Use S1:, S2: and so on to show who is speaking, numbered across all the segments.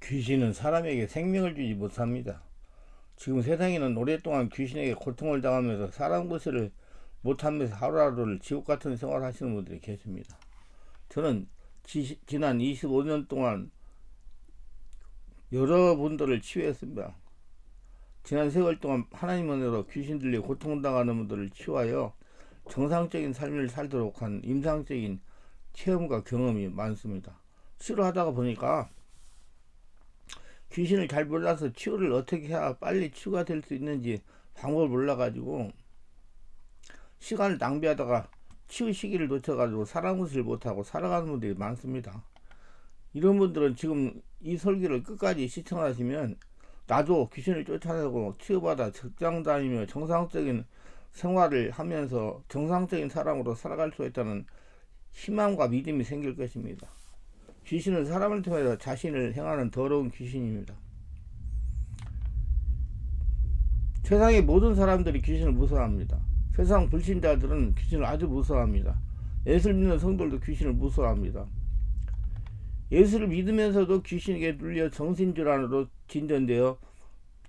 S1: 귀신은 사람에게 생명을 주지 못합니다. 지금 세상에는 오랫동안 귀신에게 고통을 당하면서 사람 구실을 못하면서 하루하루를 지옥 같은 생활을 하시는 분들이 계십니다. 저는 지난 25년 동안 여러분들을 치유했습니다. 지난 세월 동안 하나님 은혜로 귀신 들려 고통당하는 분들을 치유하여 정상적인 삶을 살도록 한 임상적인 체험과 경험이 많습니다. 치료하다가 보니까 귀신을 잘 몰라서 치유를 어떻게 해야 빨리 치유가 될 수 있는지 방법을 몰라가지고 시간을 낭비하다가 치유 시기를 놓쳐가지고 사람 구실을 못하고 살아가는 분들이 많습니다. 이런 분들은 지금 이 설교를 끝까지 시청하시면 나도 귀신을 쫓아내고 치유받아 직장 다니며 정상적인 생활을 하면서 정상적인 사람으로 살아갈 수 있다는 희망과 믿음이 생길 것입니다. 귀신은 사람을 통해서 자신을 행하는 더러운 귀신입니다. 세상의 모든 사람들이 귀신을 무서워합니다. 세상 불신자들은 귀신을 아주 무서워합니다. 예수를 믿는 성도들도 귀신을 무서워합니다. 예수를 믿으면서도 귀신에게 눌려 정신질환으로 진전되어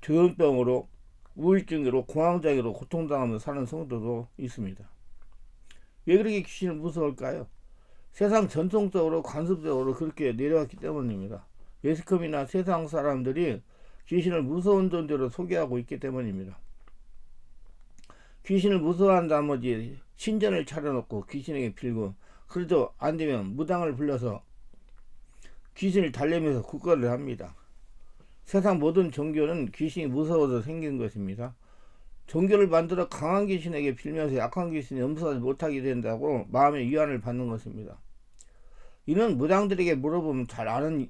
S1: 조현병으로 우울증으로 공황장애로 고통당하며 사는 성도도 있습니다. 왜 그렇게 귀신을 무서울까요? 세상 전통적으로 관습적으로 그렇게 내려왔기 때문입니다. 매스컴이나 세상 사람들이 귀신을 무서운 존재로 소개하고 있기 때문입니다. 귀신을 무서워한 나머지 신전을 차려놓고 귀신에게 빌고 그래도 안되면 무당을 불러서 귀신을 달래면서 국가를 합니다. 세상 모든 종교는 귀신이 무서워서 생긴 것입니다. 종교를 만들어 강한 귀신에게 빌면서 약한 귀신이 엄습하지 못하게 된다고 마음의 위안을 받는 것입니다. 이는 무당들에게 물어보면 잘 아는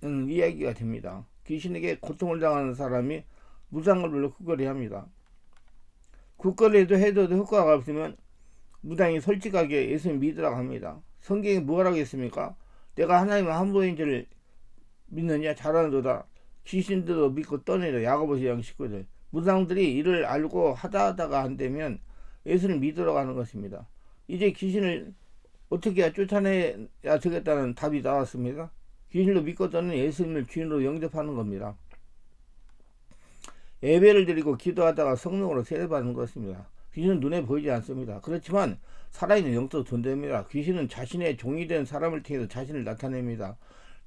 S1: 이야기가 됩니다. 귀신에게 고통을 당하는 사람이 무당을 불러 국거리 합니다. 국거리도 해도 효과가 없으면 무당이 솔직하게 예수님 믿으라고 합니다. 성경에 뭐라고 했습니까? 내가 하나님의 한 분인 줄 믿느냐? 잘하는도다. 귀신들도 믿고 떠내려. 야고보서 19절. 무당들이 이를 알고 하다가 안 되면 예수를 믿으라고 하는 것입니다. 이제 귀신을 어떻게 해야 쫓아내야 되겠다는 답이 나왔습니다. 귀신도 믿고 떠는 예수님을 주인으로 영접하는 겁니다. 예배를 드리고 기도하다가 성령으로 세례받는 것입니다. 귀신은 눈에 보이지 않습니다. 그렇지만 살아있는 영적 존재입니다. 귀신은 자신의 종이 된 사람을 통해서 자신을 나타냅니다.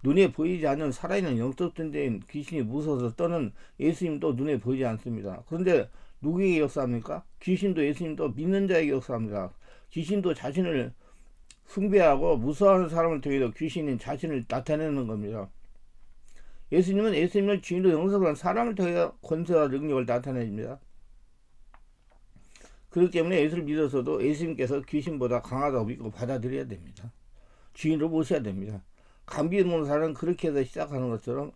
S1: 눈에 보이지 않는 살아있는 영적 존재인 귀신이 무서워서 떠는 예수님도 눈에 보이지 않습니다. 그런데 누구에게 역사합니까? 귀신도 예수님도 믿는 자에게 역사합니다. 귀신도 자신을 숭배하고 무서워하는 사람을 통해서 귀신인 자신을 나타내는 겁니다. 예수님은 예수님을 주인으로 영접한 사람을 통해 권세와 능력을 나타냅니다. 그렇기 때문에 예수를 믿어서도 예수님께서 귀신보다 강하다고 믿고 받아들여야 됩니다. 주인으로 모셔야 됩니다. 감기 먹는 사람은 그렇게 해서 시작하는 것처럼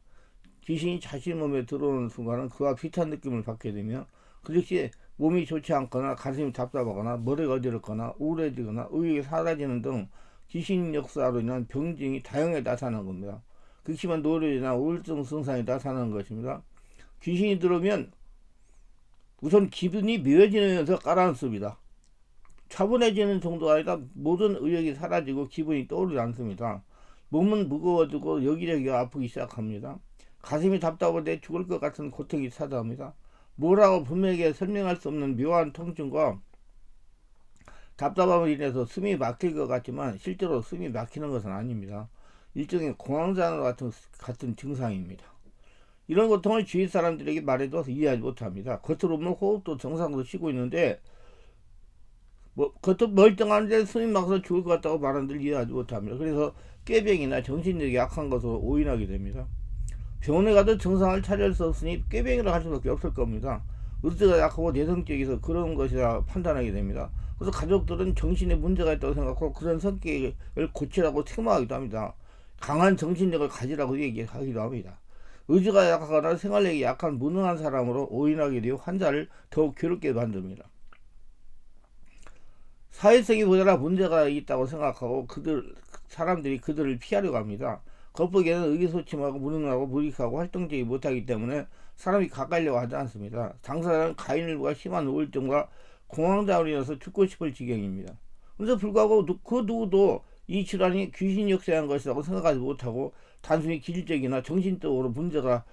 S1: 귀신이 자신 몸에 들어오는 순간은 그와 비슷한 느낌을 받게 되며 그렇게 몸이 좋지 않거나 가슴이 답답하거나 머리가 어지럽거나 우울해지거나 의욕이 사라지는 등 귀신 역사로 인한 병증이 다양하게 나타나는 겁니다. 극심한 노력이나 우울증 증상이 나타나는 것입니다. 귀신이 들어오면 우선 기분이 묘해지면서 가라앉습니다. 차분해지는 정도가 아니라 모든 의욕이 사라지고 기분이 떠오르지 않습니다. 몸은 무거워지고 여기저기가 아프기 시작합니다. 가슴이 답답한데 죽을 것 같은 고통이 찾아옵니다. 뭐라고 분명하게 설명할 수 없는 묘한 통증과 답답함으로 인해서 숨이 막힐 것 같지만 실제로 숨이 막히는 것은 아닙니다. 일종의 공황장애 같은 증상입니다. 이런 고통을 주위 사람들에게 말해도 이해하지 못합니다. 겉으로 보면 호흡도 정상으로 쉬고 있는데 겉으로 멀쩡한데 숨이 막혀서 죽을 것 같다고 말하는들 이해하지 못합니다. 그래서 꾀병이나 정신력이 약한 것으로 오인하게 됩니다. 병원에 가도 정상을 찾을 수 없으니 꾀병이라 할 수밖에 없을 겁니다. 의지가 약하고 내성적이서 그런 것이라 판단하게 됩니다. 그래서 가족들은 정신에 문제가 있다고 생각하고 그런 성격을 고치라고 책망하기도 합니다. 강한 정신력을 가지라고 얘기하기도 합니다. 의지가 약하거나 생활력이 약한 무능한 사람으로 오인하게 되어 환자를 더욱 괴롭게 만듭니다. 사회성이 보다 문제가 있다고 생각하고 사람들이 그들을 피하려고 합니다. 겉보기에는 의기소침하고 무능하고 무익하고 활동적이지 못하기 때문에 사람이 가까이려고 하지 않습니다. 당사자는 가인일보가 심한 우울증과 공황장애로 인해서 죽고 싶을 지경입니다. 그래서 불구하고 그 누구도 이 질환이 귀신이 역사한 것이라고 생각하지 못하고 단순히 기질적이나 정신적으로 문제가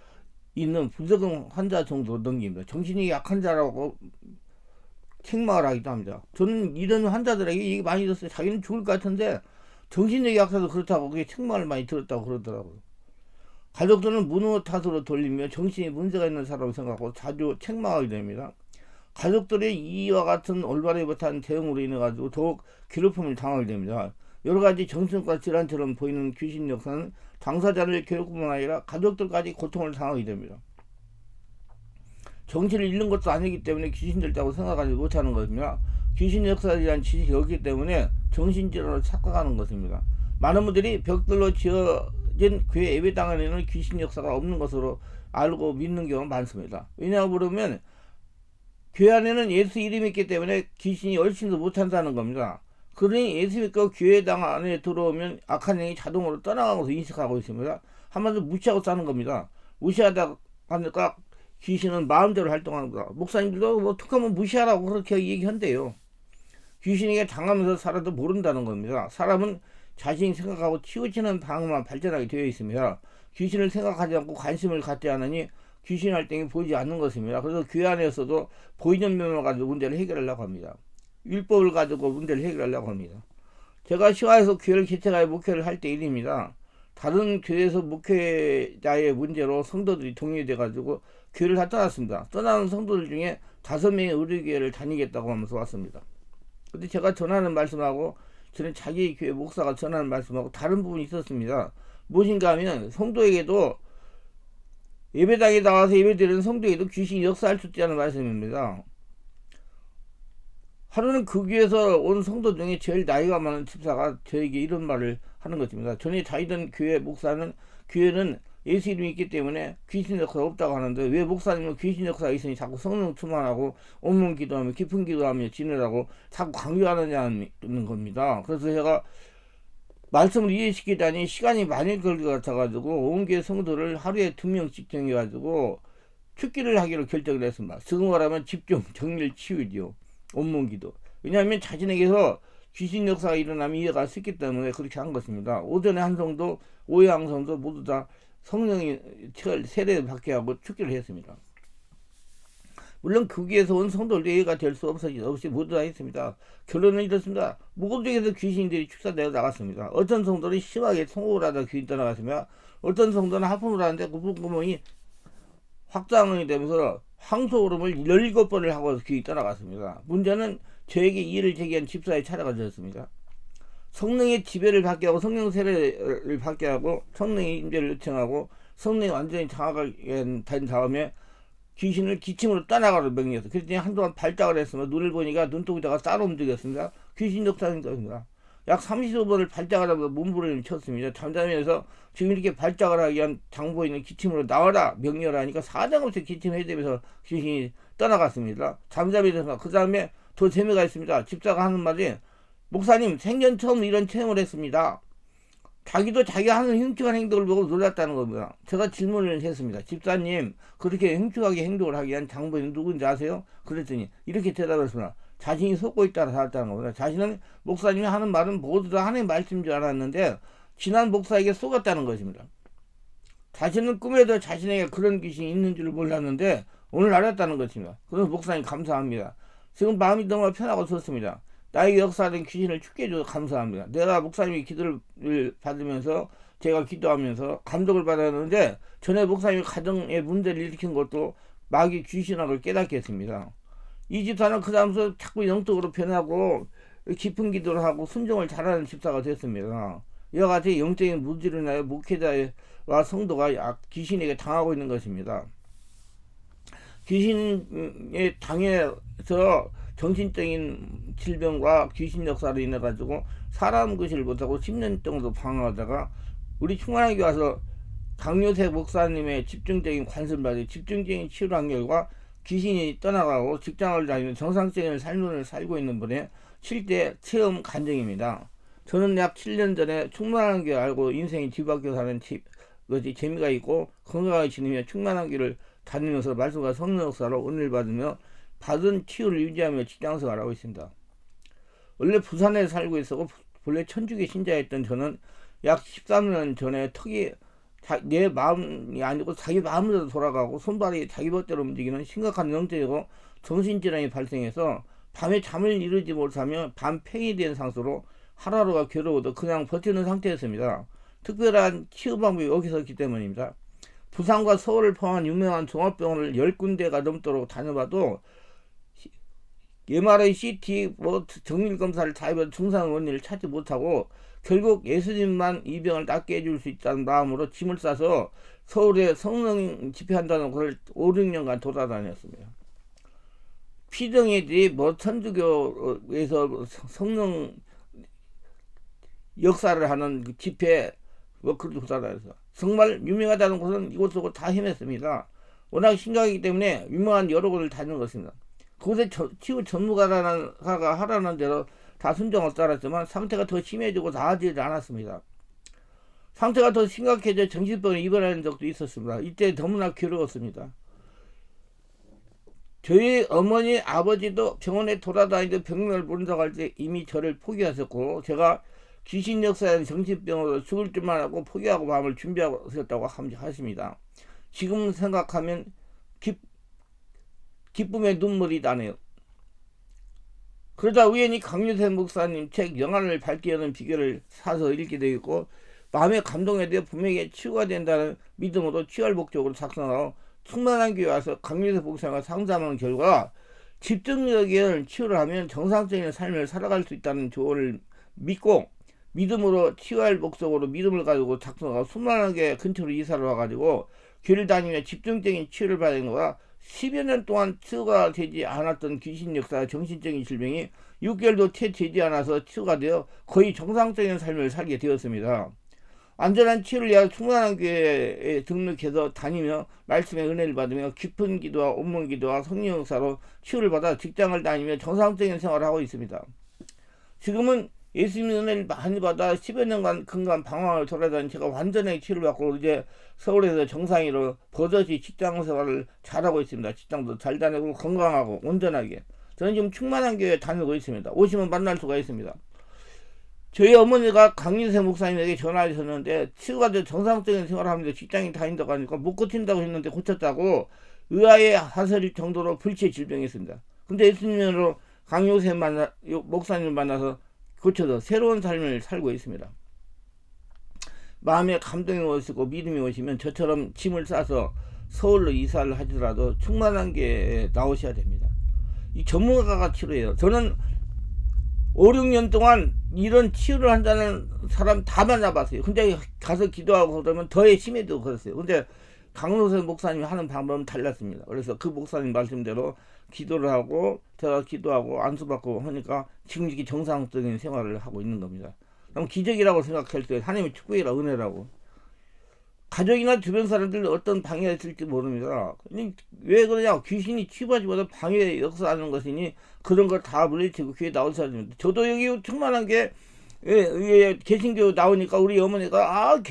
S1: 있는 부적응 환자 정도로 넘깁니다. 정신이 약한 자라고 책망을 하기도 합니다. 저는 이런 환자들에게 얘기 많이 들었어요. 자기는 죽을 것 같은데 정신력이 약해서 그렇다고 그게 책망을 많이 들었다고 그러더라고요. 가족들은 무능한 탓으로 돌리며 정신이 문제가 있는 사람을 생각하고 자주 책망하게 됩니다. 가족들의 이와 같은 올바르지 못한 대응으로 인해 가지고 더욱 괴롭힘을 당하게 됩니다. 여러 가지 정신과 질환처럼 보이는 귀신 역사는 당사자를 괴롭뿐만 아니라 가족들까지 고통을 당하게 됩니다. 정신을 잃는 것도 아니기 때문에 귀신이 있다고 생각하지 못하는 것입니다. 귀신 역사에 대한 지식이 없기 때문에 정신질환을 착각하는 것입니다. 많은 분들이 벽돌로 지어진 교회 예배당 안에는 귀신 역사가 없는 것으로 알고 믿는 경우가 많습니다. 왜냐하면 그러면 교회 안에는 예수 이름이 있기 때문에 귀신이 얼씬도 못한다는 겁니다. 그러니 예수 믿고 교회당 안에 들어오면 악한 영이 자동으로 떠나가는 것을 인식하고 있습니다. 한마디로 무시하고 사는 겁니다. 무시하다 하니까 귀신은 마음대로 활동하는 거다. 목사님들도 뭐 툭하면 무시하라고 그렇게 얘기한대요. 귀신에게 당하면서 살아도 모른다는 겁니다. 사람은 자신이 생각하고 치우치는 방향만 발전하게 되어 있습니다. 귀신을 생각하지 않고 관심을 갖지 않으니 귀신 활동이 보이지 않는 것입니다. 그래서 교회 안에서도 보이는 면을 가지고 문제를 해결하려고 합니다. 율법을 가지고 문제를 해결하려고 합니다. 제가 시화에서 교회를 개척하여 목회를 할 때 일입니다. 다른 교회에서 목회자의 문제로 성도들이 동의돼 가지고 교회를 다 떠났습니다. 떠나는 성도들 중에 5명의 의료교회를 다니겠다고 하면서 왔습니다. 근데 제가 전하는 말씀하고 저는 자기 교회 목사가 전하는 말씀하고 다른 부분이 있었습니다. 무엇인가 하면 성도에게도 예배당에 나와서 예배드리는 성도에게도 귀신이 역사할 수 있다는 말씀입니다. 하루는 그 교회에서 온 성도 중에 제일 나이가 많은 집사가 저에게 이런 말을 하는 것입니다. 전에 다니던 교회 목사는 교회는 예수 이름이 있기 때문에 귀신 역사가 없다고 하는데 왜 목사님은 귀신 역사가 있으니 자꾸 성령 충만하고 온문 기도하며 깊은 기도하며 지내라고 자꾸 강조하느냐는 겁니다. 그래서 제가 말씀을 이해시키다니 시간이 많이 걸릴 것 같아가지고 온 교회 성도를 하루에 2명씩 정해가지고 축기를 하기로 결정을 했습니다. 지금 말하면 집중, 정밀, 치유죠. 온문기도. 왜냐하면 자신에게서 귀신 역사가 일어나면 이해가 쉽기 때문에 그렇게 한 것입니다. 오전에 한 성도, 오후에 한 성도 모두 다 성령이 세례를 받게 하고 축기를 했습니다. 물론 그 교회에서 온 성도들 이해가 될 수 없이 모두 다 했습니다. 결론은 이렇습니다. 모두에서 귀신들이 축사되어 나갔습니다. 어떤 성도는 심하게 통곡을 하다 귀신 떠나갔으며 어떤 성도는 하품을 하는데 구멍이 확장이 되면서 황소오름을 17번을 하고 귀신이 떠나갔습니다. 문제는 저에게 이의를 제기한 집사의 차례가 되었습니다. 성령의 지배를 받게 하고 성령 세례를 받게 하고 성령의 임재를 요청하고 성령이 완전히 장악하게 된 다음에 귀신을 기침으로 떠나가로 명령했어. 그랬더니 한동안 발작을 했으면 눈을 보니까 눈동자가 따로 움직였습니다. 귀신 역사인 겁니다. 약 35번을 발작을 하면서 몸부림을 쳤습니다. 잠자면서 지금 이렇게 발작을 하기 위한 장보이는 기침으로 나와라 명령을 하니까 사정없이 기침해야 되면서 귀신이 떠나갔습니다. 잠자면서 그 다음에 더 재미가 있습니다. 집사가 하는 말이 목사님 생전 처음 이런 체험을 했습니다. 자기도 자기가 하는 흉측한 행동을 보고 놀랐다는 겁니다. 제가 질문을 했습니다. 집사님 그렇게 흉측하게 행동을 하기 위한 장본인 누군지 아세요? 그랬더니 이렇게 대답했습니다. 자신이 속고 있다고 살았다는 겁니다. 자신은 목사님이 하는 말은 모두 다 하나님의 말씀인 줄 알았는데 지난 목사에게 속았다는 것입니다. 자신은 꿈에도 자신에게 그런 귀신이 있는 줄 몰랐는데 오늘 알았다는 것입니다. 그래서 목사님 감사합니다. 지금 마음이 너무 편하고 좋습니다. 나에게 역사된 귀신을 죽게 해줘서 감사합니다. 내가 목사님이 기도를 받으면서 제가 기도하면서 감동을 받았는데 전에 목사님이 가정에 문제를 일으킨 것도 마귀 귀신학을 깨닫게 했습니다. 이 집사는 그 다음부터 자꾸 영적으로 변하고 깊은 기도를 하고 순종을 잘하는 집사가 됐습니다. 이와 같이 영적인 무지로 인하여 목회자와 성도가 귀신에게 당하고 있는 것입니다. 귀신에 당해서 정신적인 질병과 귀신 역사로 인해 가지고 사람 구실을 못하고 10년 정도 방황하다가 우리 충만하게 와서 강요세 목사님의 집중적인 관심받이 집중적인 치료 한 결과 귀신이 떠나가고 직장을 다니는 정상적인 삶을 살고 있는 분의 7대 체험 간증입니다. 저는 약 7년 전에 충만한 게 알고 인생이 뒤바뀌어 사는 것이 재미가 있고 건강하게 지내며 충만한 길을 다니면서 말씀과 성령 역사로 은혜를 받으며 받은 치유를 유지하며 직장생활을 하고 있습니다. 원래 부산에 살고 있었고 본래 천주교 신자였던 저는 약 13년 전에 턱이 내 마음이 아니고 자기 마음으로 돌아가고 손발이 자기 멋대로 움직이는 심각한 영적이고 정신질환이 발생해서 밤에 잠을 이루지 못하며 밤팽이 된 상태로 하루하루가 괴로워도 그냥 버티는 상태였습니다. 특별한 치유 방법이 여기서 있기 때문입니다. 부산과 서울을 포함한 유명한 종합병원을 10군데가 넘도록 다녀봐도 MRI, CT, 정밀검사를 다 해봐도 증상 원인을 찾지 못하고 결국 예수님만 이 병을 낫게 해줄 수 있다는 마음으로 짐을 싸서 서울에 성령 집회한다는 곳을 5, 6년간 돌아다녔습니다. 피정애들이 천주교에서 성령 역사를 하는 그 집회 그렇게 돌아다녀서 정말 유명하다는 곳은 이곳저곳 다 헤맸습니다. 워낙 심각하기 때문에 유명한 여러 곳을 다니는 것입니다. 그곳에 치유 전문가가 하라는 대로 다 순종을 따랐지만 상태가 더 심해지고 나아지지 않았습니다. 상태가 더 심각해져 정신병에 입원하는 적도 있었습니다. 이때 너무나 괴로웠습니다. 저희 어머니 아버지도 병원에 돌아다니던 병명을 모른다고 할 때 이미 저를 포기하셨고 제가 귀신 역사인 정신병으로 죽을 줄만 하고 포기하고 마음을 준비하셨다고 하십니다. 지금 생각하면 기쁨의 눈물이 나네요. 그러다 우연히 강유세 목사님 책 영안을 밝게 여는 비결을 사서 읽게 되었고 마음의 감동에 대해 분명히 치유가 된다는 믿음으로 치유할 목적으로 작성하고 충만한 교회 와서 강유세 목사님과 상담한 결과 집중력에 치유를 하면 정상적인 삶을 살아갈 수 있다는 조언을 믿고 믿음으로 치유할 목적으로 믿음을 가지고 작성하고 수많은 근처로 이사를 와가지고 교회를 다니며 집중적인 치유를 받은 거가 10여 년 동안 치유가 되지 않았던 귀신 역사 정신적인 질병이 6개월도 채 되지 않아서 치유가 되어 거의 정상적인 삶을 살게 되었습니다. 안전한 치유를 위하여 충만한 교회에 등록해서 다니며 말씀의 은혜를 받으며 깊은 기도와 온문 기도와 성령 역사로 치유를 받아 직장을 다니며 정상적인 생활을 하고 있습니다. 지금은 예수님의 은혜를 많이 받아 10여 년간 근간 방황을 돌아다닌 제가 완전히 치유를 받고 이제 서울에서 정상으로 버젓이 직장 생활을 잘하고 있습니다. 직장도 잘 다니고 건강하고 온전하게 저는 지금 충만한 교회에 다니고 있습니다. 오시면 만날 수가 있습니다. 저희 어머니가 강윤세 목사님에게 전화하셨는데 치유가 돼 정상적인 생활을 하면서 직장에 다닌다고 하니까 못 고친다고 했는데 고쳤다고 의아해 하실 정도로 불치의 질병이 있습니다. 근데 예수님으로 강윤세 목사님을 만나서 고쳐서 새로운 삶을 살고 있습니다. 마음에 감동이 오시고 믿음이 오시면 저처럼 짐을 싸서 서울로 이사를 하더라도 충만한 게 나오셔야 됩니다. 이 전문가가 치료해요. 저는 5, 6년 동안 이런 치유를 한다는 사람 다 만나봤어요. 근데 가서 기도하고 그러면 더 심해지고 그랬어요. 근데 강노세 목사님이 하는 방법은 달랐습니다. 그래서 그 목사님 말씀대로 기도를 하고 제가 기도하고 안수받고 하니까 지금 이렇게 정상적인 생활을 하고 있는 겁니다. 그럼 기적이라고 생각할 때 하나님의 축복이라 은혜라고. 가족이나 주변 사람들 어떤 방해가 있을지 모릅니다. 왜 그러냐? 귀신이 치유하지보다 방해 역사하는 것이니 그런 걸 다 물리치고 교회 나오셔야 됩니다. 저도 여기 충만한 게 개신교 나오니까 우리 어머니가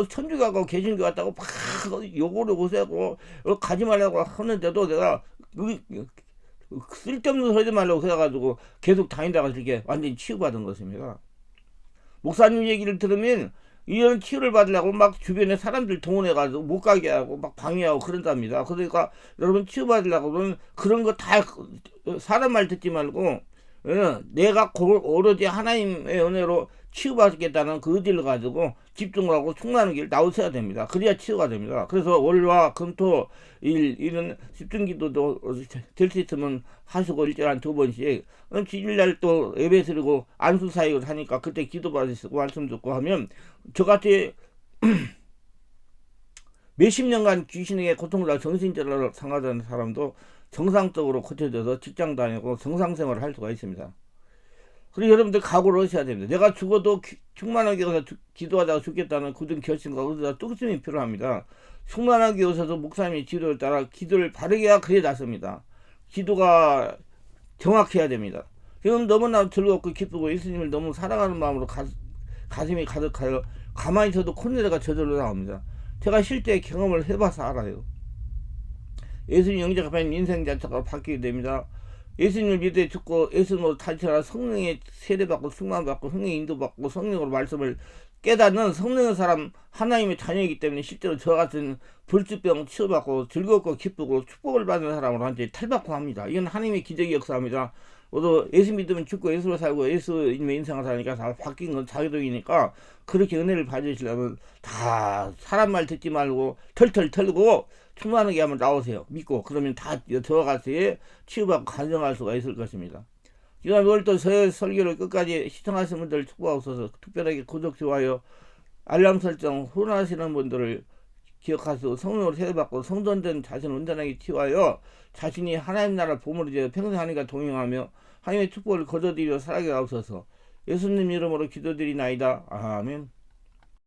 S1: 천주교 가고 개신교 갔다고 막 요거를 오세고 가지 말라고 하는데도 내가 쓸데없는 소리 하지 말라고 해가지고 계속 다니다가 이렇게 완전히 치유받은 것입니다. 목사님 얘기를 들으면 이런 치유를 받으려고 막 주변에 사람들 동원해가지고 못 가게 하고 막 방해하고 그런답니다. 그러니까 여러분 치유받으려고 그런 거 다 사람 말 듣지 말고 내가 오로지 하나님의 은혜로 치유받겠다는 그 의지를 가지고 집중하고 충만한 길 나오셔야 됩니다. 그래야 치유가 됩니다. 그래서 월화 금토 일은 집중기도도 될 수 있으면 하시고 일주일에 한 2번씩 주일날 또 예배 드리고 안수 사역을 하니까 그때 기도 받으시고 말씀 듣고 하면 저같이 몇십 년간 귀신에게 고통을 정신질환으로 상하던 사람도 정상적으로 고쳐져서 직장 다니고 정상생활을 할 수가 있습니다. 그리고 여러분들 각오를 하셔야 됩니다. 내가 죽어도 충만하게 가서 기도하다가 죽겠다는 굳은 결심과 의지와 뚝심이 필요합니다. 충만하게 오셔서 목사님의 지도를 따라 기도를 바르게 해야 그래 낫습니다. 기도가 정확해야 됩니다. 지금 너무나 즐겁고 기쁘고 예수님을 너무 사랑하는 마음으로 가슴이 가득하여 가만히 있어도 콧노래가 저절로 나옵니다. 제가 실제 경험을 해봐서 알아요. 예수님 영접하면 인생 자체가 바뀌게 됩니다. 예수님을 믿어 죽고 예수님으로 다시 태어나 성령의 세례받고 충만받고 성령의 인도받고 성령으로 말씀을 깨닫는 성령의 사람, 하나님의 자녀이기 때문에 실제로 저 같은 불주병 치료받고 즐겁고 기쁘고 축복을 받는 사람으로 한테 탈바꿈 합니다. 이건 하나님의 기적의 역사입니다. 모두 예수 믿으면 죽고 예수로 살고 예수님의 인생을 사니까 다 바뀐 건 자기동이니까, 그렇게 은혜를 받으시려면 다 사람 말 듣지 말고 털털 털고 충만하게 한번 나오세요. 믿고. 그러면 다 저같이 치유받고 간증할 수가 있을 것입니다. 이번 오늘도 저 설교를 끝까지 시청하시는 분들 축복하옵소서. 특별하게 구독, 좋아요, 알람 설정, 후원하시는 분들을 기억하시고 성령으로 세례받고 성전된 자신을 온전하게 키워요. 자신이 하나님 나라 보물을 이제 평생 하나님과 동행하며 하나님의 축복을 거둬들이며 살아가게 하옵소서. 예수님 이름으로 기도드리나이다. 아멘.